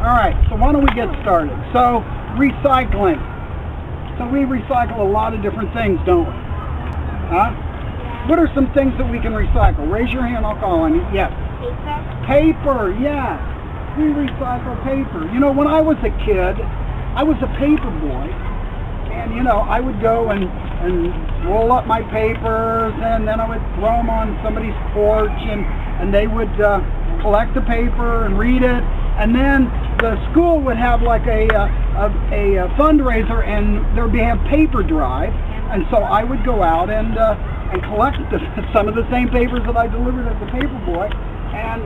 All right, so why don't we get started? So, recycling. So we recycle a lot of different things, don't we? Huh? What are some things that we can recycle? Raise your hand, I'll call on you. Yes. Paper. Paper, yes. We recycle paper. You know, when I was a kid, I was a paper boy. And, you know, I would go and roll up my papers, and then I would throw them on somebody's porch, and they would collect the paper and read it. And then the school would have like a fundraiser, and there would be a paper drive. And so I would go out and collect some of the same papers that I delivered as a paper boy. And,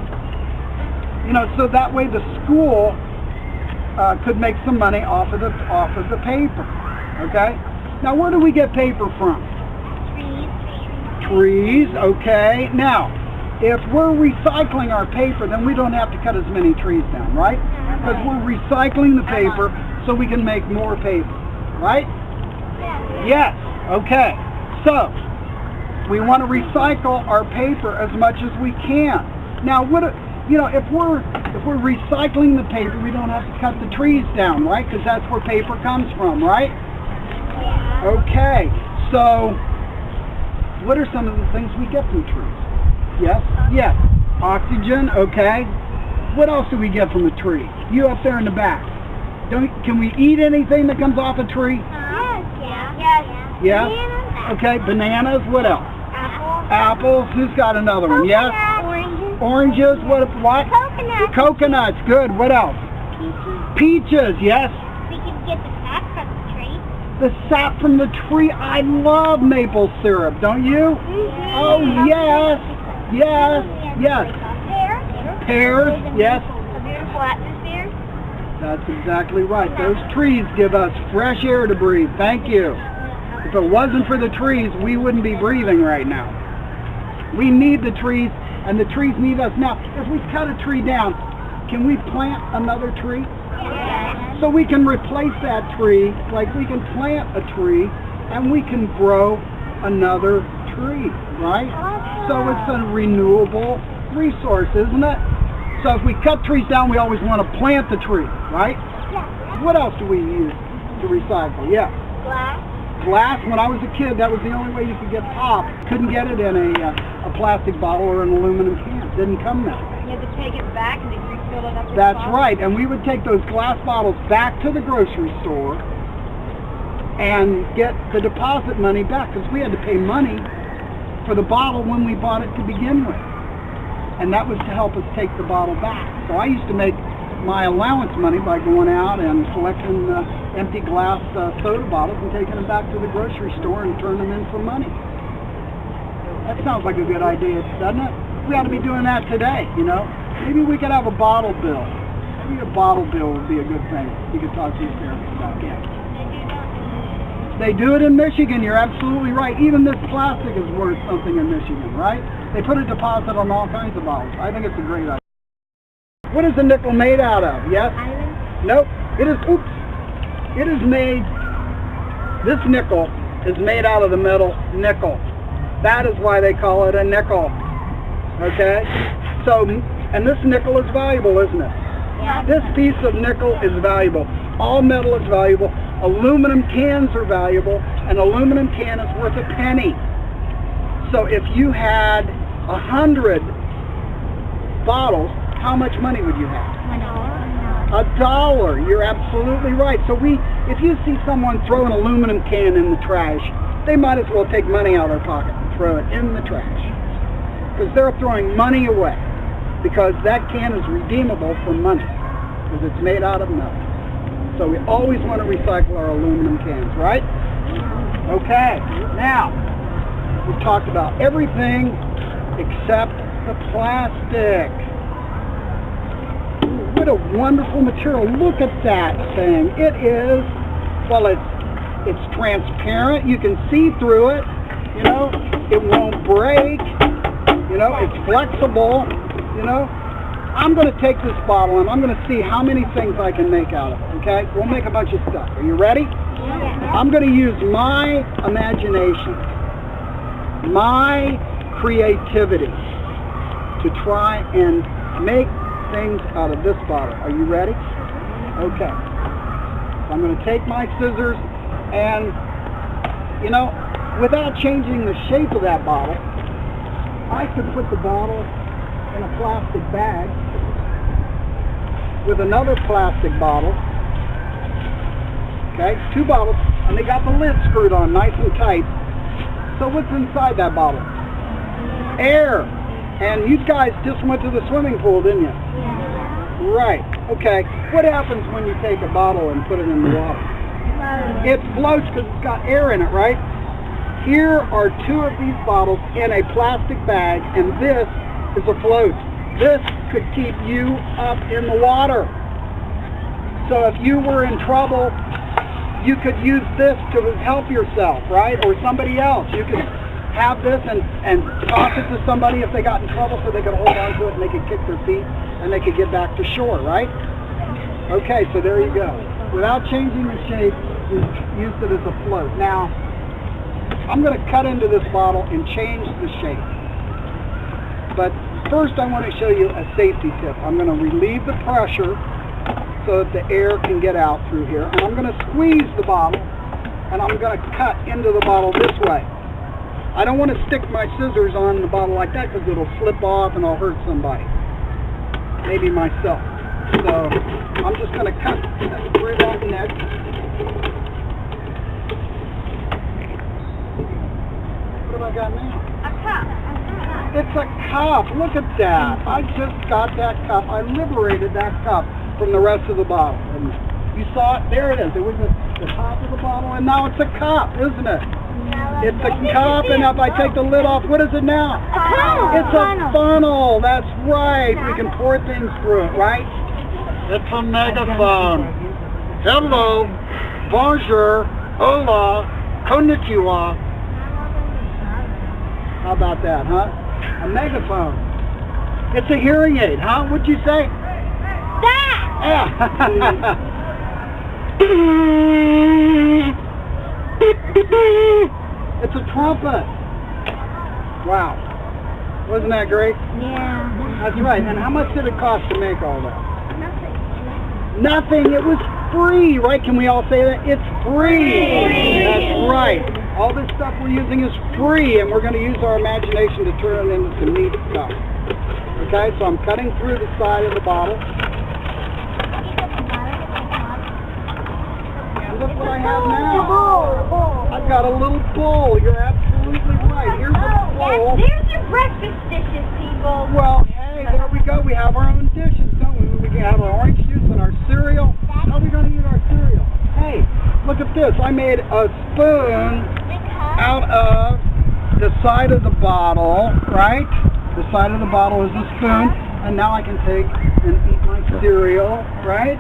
you know, so that way the school could make some money off of the paper. Okay? Now, where do we get paper from? Trees, okay. Now, if we're recycling our paper, then we don't have to cut as many trees down, right? Because we're recycling the paper so we can make more paper, right? Yes, okay. So, we want to recycle our paper as much as we can. Now, if we're recycling the paper, we don't have to cut the trees down, right? Because that's where paper comes from, right? Okay, so what are some of the things we get from trees? Yes, yes. Oxygen, okay. What else do we get from a tree? You up there in the back. Can we eat anything that comes off a tree? Yes. Yes? Okay, bananas, what else? Apples, who's got another one? Yes? Oranges, what? Coconuts, good. What else? Peaches, yes? We can get the sap from the tree. The sap from the tree. I love maple syrup, don't you? Oh, yes. Yes. Yes. Pears, yes. A beautiful atmosphere. That's exactly right. Those trees give us fresh air to breathe. Thank you. If it wasn't for the trees, we wouldn't be breathing right now. We need the trees, and the trees need us. Now, if we cut a tree down, can we plant another tree? Yes. So we can replace that tree, like we can plant a tree, and we can grow another tree, right? So it's a renewable resource, isn't it? So if we cut trees down, we always want to plant the tree, right? Yes. What else do we use to recycle? Yeah. Glass. When I was a kid, that was the only way you could get pop. Couldn't get it in a plastic bottle or an aluminum can. It didn't come now. You had to take it back and then refill it up with That's bottle. right. And we would take those glass bottles back to the grocery store and get the deposit money back, because we had to pay money for the bottle when we bought it to begin with. And that was to help us take the bottle back. So I used to make my allowance money by going out and collecting empty glass soda bottles and taking them back to the grocery store and turning them in for money. That sounds like a good idea, doesn't it? We ought to be doing that today, you know. Maybe we could have a bottle bill. Maybe a bottle bill would be a good thing. You could talk to your parents about that. They do it in Michigan, you're absolutely right. Even this plastic is worth something in Michigan, right? They put a deposit on all kinds of bottles. I think it's a great idea. What is a nickel made out of? Yes? Iron? Nope. It is made, this nickel is made out of the metal nickel. That is why they call it a nickel. Okay? So, and this nickel is valuable, isn't it? Yeah. This piece of nickel is valuable. All metal is valuable. Aluminum cans are valuable. An aluminum can is worth a penny. So if you had 100 bottles, how much money would you have? $1. You're absolutely right. So if you see someone throw an aluminum can in the trash, they might as well take money out of their pocket and throw it in the trash. Because they're throwing money away. Because that can is redeemable for money. Because it's made out of metal. So we always want to recycle our aluminum cans, right? Okay. Now, we've talked about everything except the plastic. What a wonderful material. Look at that thing. It is, well, it's transparent. You can see through it. You know, it won't break. You know, it's flexible. You know, I'm going to take this bottle and I'm going to see how many things I can make out of it, okay? We'll make a bunch of stuff. Are you ready? Yeah. I'm going to use my imagination, my creativity to try and make things out of this bottle. Are you ready? Okay. So I'm going to take my scissors and, you know, without changing the shape of that bottle, I could put the bottle in a plastic bag with another plastic bottle. Okay, 2 bottles, and they got the lid screwed on nice and tight. So what's inside that bottle? Air. And you guys just went to the swimming pool, didn't you? Right. Okay. What happens when you take a bottle and put it in the water? It floats because it's got air in it, right? Here are 2 of these bottles in a plastic bag, and this is a float. This could keep you up in the water. So if you were in trouble, you could use this to help yourself, right? Or somebody else. You could have this and toss it to somebody if they got in trouble so they could hold on to it and they could kick their feet and they could get back to shore, right? Okay, so there you go. Without changing the shape, you used it as a float. Now, I'm going to cut into this bottle and change the shape. But first I want to show you a safety tip. I'm going to relieve the pressure so that the air can get out through here. And I'm going to squeeze the bottle and I'm going to cut into the bottle this way. I don't want to stick my scissors on the bottle like that because it'll slip off and I'll hurt somebody. Maybe myself. So I'm just going to cut right off the neck. What have I got now? A cup. It's a cup. Look at that. I just got that cup. I liberated that cup from the rest of the bottle. And you saw it? There it is. It was at the top of the bottle, and now it's a cup, isn't it? It's a cup, and if I take the lid off, what is it now? A funnel. It's a funnel. That's right. We can pour things through it, right? It's a megaphone. Hello, bonjour, hola, konnichiwa. How about that, huh? A megaphone. It's a hearing aid, huh? What'd you say? That! Yeah. It's a trumpet. Wow. Wasn't that great? Yeah. That's right. And how much did it cost to make all that? Nothing. Nothing. It was free, right? Can we all say that? It's free. That's right. All this stuff we're using is free, and we're going to use our imagination to turn it into some neat stuff. Okay, so I'm cutting through the side of the bottle. And look what I have now. I've got a little bowl. You're absolutely right. Here's a bowl. There's your breakfast dishes, people. Well, hey, there we go. We have our own dishes, don't we? We can have our orange juice and our cereal. How are we going to eat our cereal? Hey, look at this. I made a spoon out of the side of the bottle, right? The side of the bottle is a spoon, and now I can take and eat my cereal, right?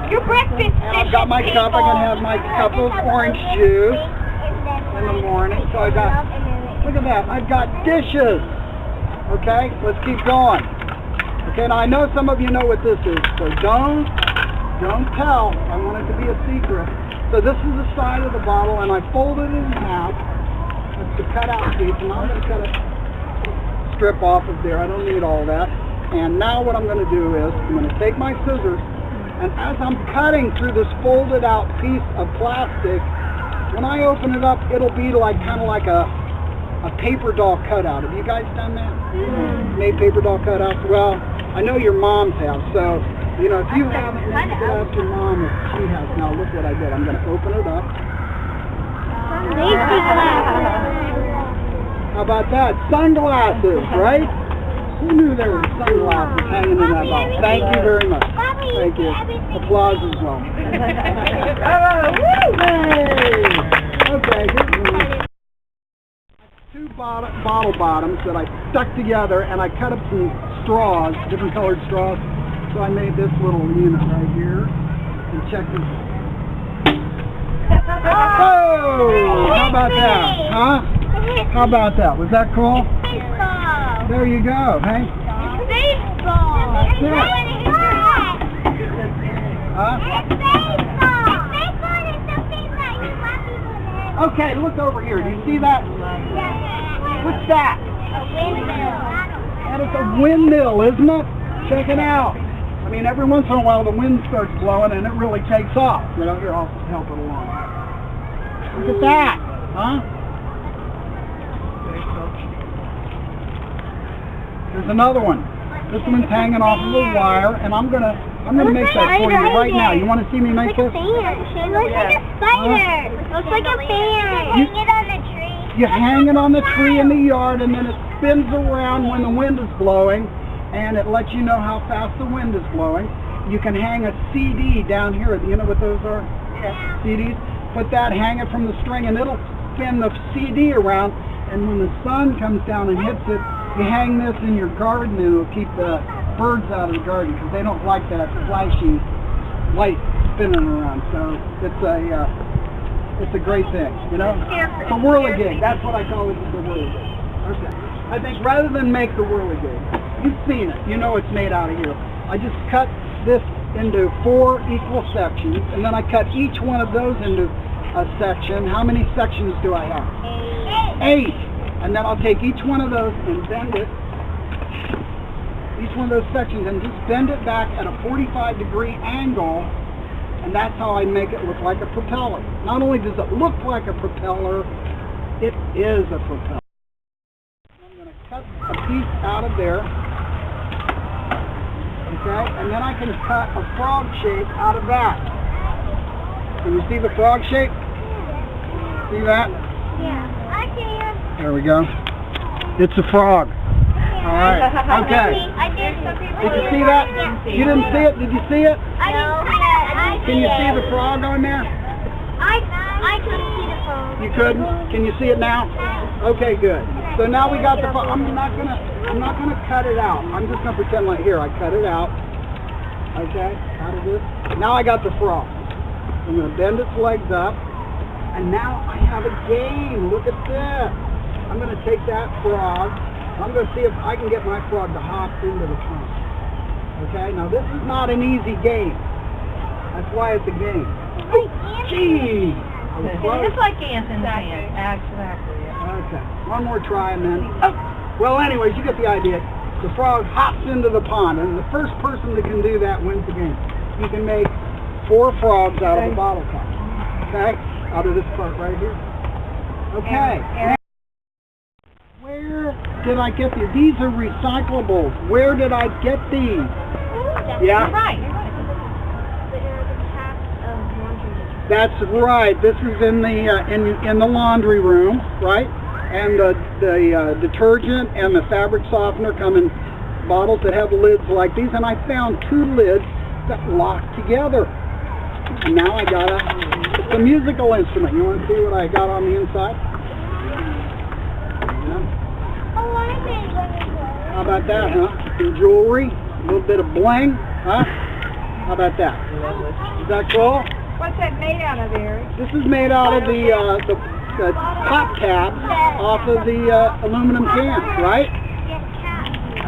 Your breakfast dishes, And I've got my cup. I can have my cup of orange juice in the morning. So I got, look at that. I've got dishes. Okay, let's keep going. Okay, now I know some of you know what this is, so don't tell. I want it to be a secret. So this is the side of the bottle, and I folded it in half. That's the cutout piece, and I'm going to cut a strip off of there. I don't need all that. And now what I'm going to do is I'm going to take my scissors, and as I'm cutting through this folded out piece of plastic, when I open it up, it'll be like kind of like a paper doll cutout. Have you guys done that? Made paper doll cutouts? Well, I know your moms have, so you know, if you haven't, then you can ask your mom if she has. Now look what I did. I'm going to open it up. How about that? Sunglasses, right? Who knew there were sunglasses hanging in that bottle? Thank you very much. Thank you. Applause as well. Hey! Okay, here's one. 2 bottle bottoms that I stuck together, and I cut up some straws, different colored straws. So I made this little unit right here, and check this out. Oh! How about that? Huh? How about that? Was that cool? Baseball. There you go, hey? Baseball. That's it. Huh? It's baseball. Baseball is something that you want people to Okay, look over here. Do you see that? What's that? A windmill. That is a windmill, isn't it? Check it out. I mean, every once in a while the wind starts blowing and it really takes off. You know, here, I'll help it along. Look at that, huh? There's another one. This one's hanging off of a wire, and I'm gonna make that for you right now. You want to see me make this? It looks like a spider. It looks like a fan. You hang it on the tree. You hang it on the tree in the yard, and then it spins around when the wind is blowing, and it lets you know how fast the wind is blowing. You can hang a CD down here. You know what those are? Yeah. CDs. Put that, hang it from the string, and it'll spin the CD around. And when the sun comes down and hits it, you hang this in your garden, and it'll keep the birds out of the garden because they don't like that flashy light spinning around. So it's a great thing, you know. It's a whirligig. That's what I call it, the whirligig. Okay. I think rather than make the whirligig, you've seen it. You know it's made out of here. I just cut this into 4 equal sections, and then I cut each one of those into a section. How many sections do I have? 8. And then I'll take each one of those and bend it, each one of those sections, and just bend it back at a 45-degree angle, and that's how I make it look like a propeller. Not only does it look like a propeller, it is a propeller. I'm going to cut a piece out of there, okay, and then I can cut a frog shape out of that. Can you see the frog shape? See that? Yeah. I can. There we go. It's a frog. All right. Okay. I did. Did you see that? You didn't see it? Did you see it? I didn't. Can you see the frog on there? I couldn't see the phone. You couldn't? Can you see it now? Okay, good. So now we got the frog. I'm not gonna cut it out. I'm just gonna pretend like here. I cut it out. Okay. Out of this. Now I got the frog. I'm gonna bend its legs up, and now I have a game. Look at this. I'm going to take that frog, I'm going to see if I can get my frog to hop into the pond. Okay, now this is not an easy game. That's why it's a game. Oh, gee! It's like ants in the sand. Exactly. Okay, one more try and then... Oh. Well, anyways, you get the idea. The frog hops into the pond, and the first person that can do that wins the game. You can make 4 frogs out of a bottle top. Okay? Out of this part right here. Okay. Where did I get these? These are recyclables. Where did I get these? Yeah? You're right. That's right. This is in the laundry room, right? And the detergent and the fabric softener come in bottles that have lids like these. And I found 2 lids that lock together. And now it's a musical instrument. You want to see what I got on the inside? How about that, huh? Some jewelry, a little bit of bling, huh? How about that? Is that cool? What's that made out of, Eric? This is made out of the top tabs off of the aluminum cans, right?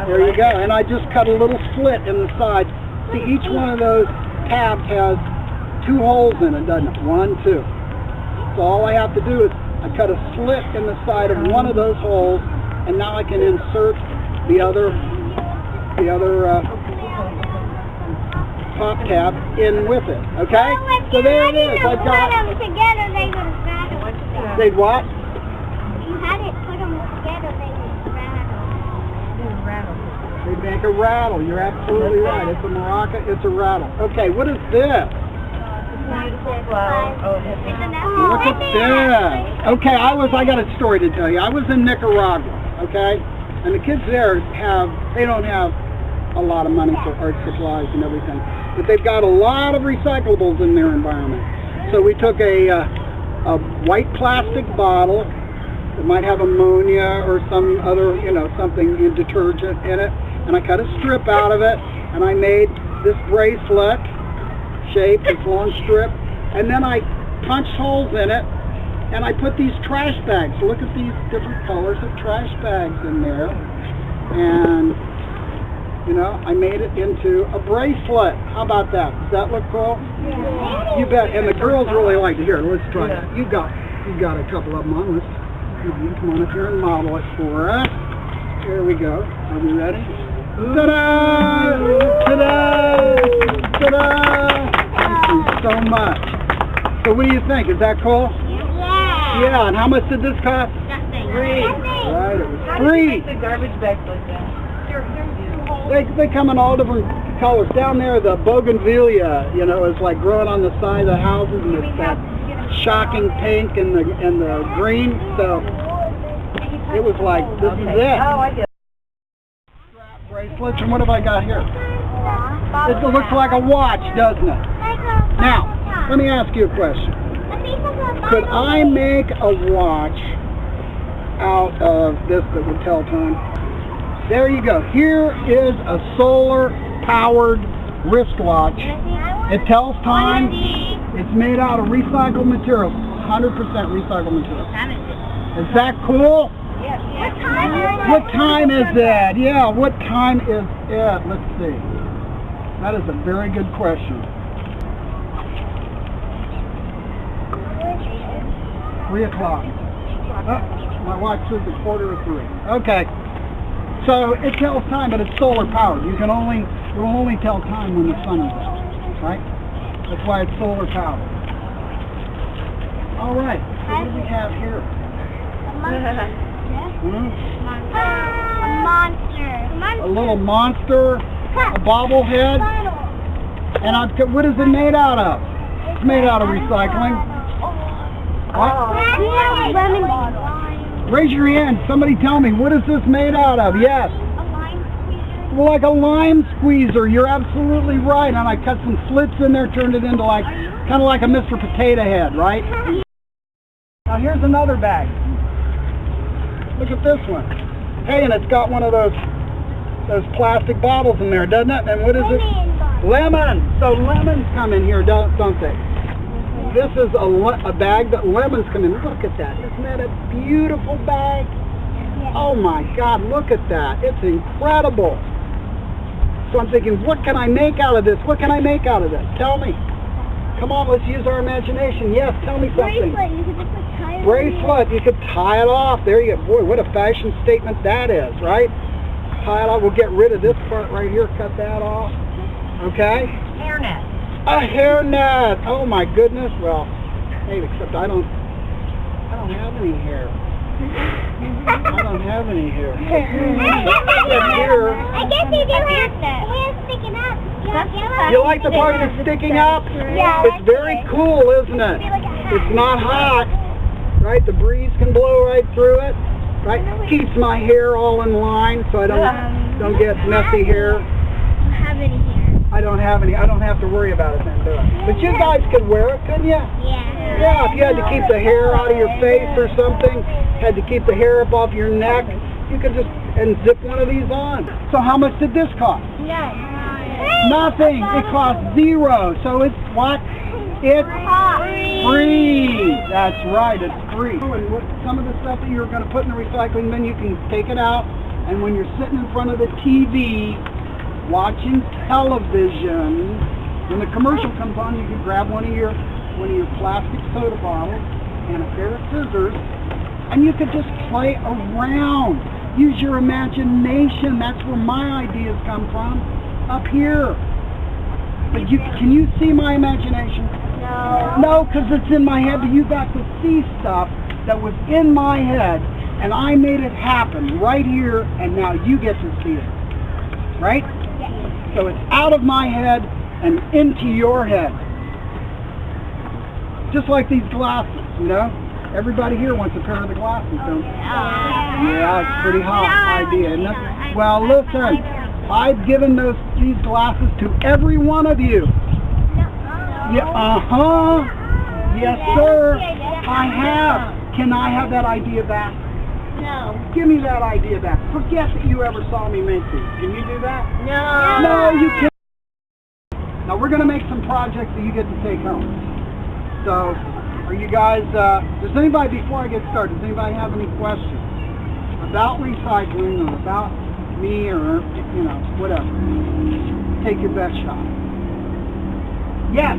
There you go. And I just cut a little slit in the side. See, each one of those tabs has 2 holes in it, doesn't it? 1, 2. So all I have to do is I cut a slit in the side of one of those holes, and now I can insert the other top tab in with it. Okay? So there it is. I got them together, they would rattle. They'd what? You had it put them together, they would rattle. They'd make a rattle. You're absolutely right. It's a maraca. It's a rattle. Okay, what is this? Look at this. Okay, I got a story to tell you. I was in Nicaragua, okay? And the kids there they don't have a lot of money for art supplies and everything. But they've got a lot of recyclables in their environment. So we took a white plastic bottle that might have ammonia or some other, something detergent in it. And I cut a strip out of it, and I made this bracelet shape, this long strip, and then I punched holes in it, and I put these trash bags. Look at these different colors of trash bags in there, and I made it into a bracelet. How about that? Does that look cool? Yeah. You bet. And the girls really like to hear it. Let's try it. You got a couple of them on. Come on up here and model it for us. Here we go. Are we ready? Ta-da! Ta-da! Ta-da! Thank you so much. So what do you think? Is that cool? Yeah. Yeah, and how much did this cost? Nothing. Free. Right, it was How do you free. make the garbage bags like that? They come in all different colors. Down there, the bougainvillea, you know, is like growing on the side of the houses, and it's that shocking pink and the green. So it was like, this is it. Oh, I get it. Strap bracelets, and what have I got here? It looks like a watch, doesn't it? Now, let me ask you a question. Could I make a watch out of this that would tell time? There you go. Here is a solar-powered wristwatch. It tells time. It's made out of recycled materials, 100% recycled materials. Is that cool? What time is it? Yeah, what time is it? Let's see. That is a very good question. 3 o'clock. Oh, my watch says a 2:45. Okay. So it tells time, but it's solar powered. It will only tell time when the sun is out, right? That's why it's solar powered. All right. So what do we have here? A monster. A little monster, a bobblehead, and what is it made out of? It's made out of recycling. What? Raise your hand. Somebody tell me, what is this made out of? Yes. Well, like a lime squeezer. You're absolutely right. And I cut some slits in there, turned it into like, kind of like a Mr. Potato Head, right? Now here's another bag. Look at this one. Hey, and it's got one of those plastic bottles in there, doesn't it? And what is it? Lemon. So lemons come in here, don't they? This is a bag that lemons come in. Look at that. Isn't that a beautiful bag? Oh my God, look at that. It's incredible. So I'm thinking, what can I make out of this? What can I make out of this? Tell me. Come on, let's use our imagination. Yes, tell me something. Bracelet. You could just tie it. Bracelet. You could tie it off. There you go. Boy, what a fashion statement that is, right? Tie it off. We'll get rid of this part right here. Cut that off. Okay? Hairnet. A hairnet. Oh my goodness. Well, hey, except I don't have any hair. I don't have any hair. I guess you do have that. It's sticking up. You like the part that's sticking up? Yeah. It's very cool, isn't it? It's not hot, right? The breeze can blow right through it, right? Keeps my hair all in line so I don't get messy hair. I don't have any hair. I don't have any. I don't have to worry about it then, do I? But you guys could wear it, couldn't you? Yeah. Yeah, if you had to keep the hair out of your face or something, had to keep the hair up off your neck, you could just zip one of these on. So how much did this cost? No. Nothing. It cost $0. So it's what? It's free. That's right. It's free. And some of the stuff that you're going to put in the recycling bin, you can take it out, and when you're sitting in front of the TV watching television, when the commercial comes on, you can grab one of your plastic soda bottles and a pair of scissors, and you could just play around. Use your imagination. That's where my ideas come from, up here. But can you see my imagination? No. No, because it's in my head, but you got to see stuff that was in my head, and I made it happen right here, and now you get to see it. Right? So it's out of my head and into your head. Just like these glasses, you know? Everybody here wants a pair of the glasses, don't they? Yeah, it's a pretty hot idea, isn't it? Well, listen, I've given these glasses to every one of you. Yeah, yes, sir, I have. Can I have that idea back? No. Give me that idea back. Forget that you ever saw me make these. Can you do that? No. No, you can't. Now we're going to make some projects that you get to take home. So, are you guys, does anybody, before I get started, does anybody have any questions about recycling or about me or, you know, whatever? Take your best shot. Yes.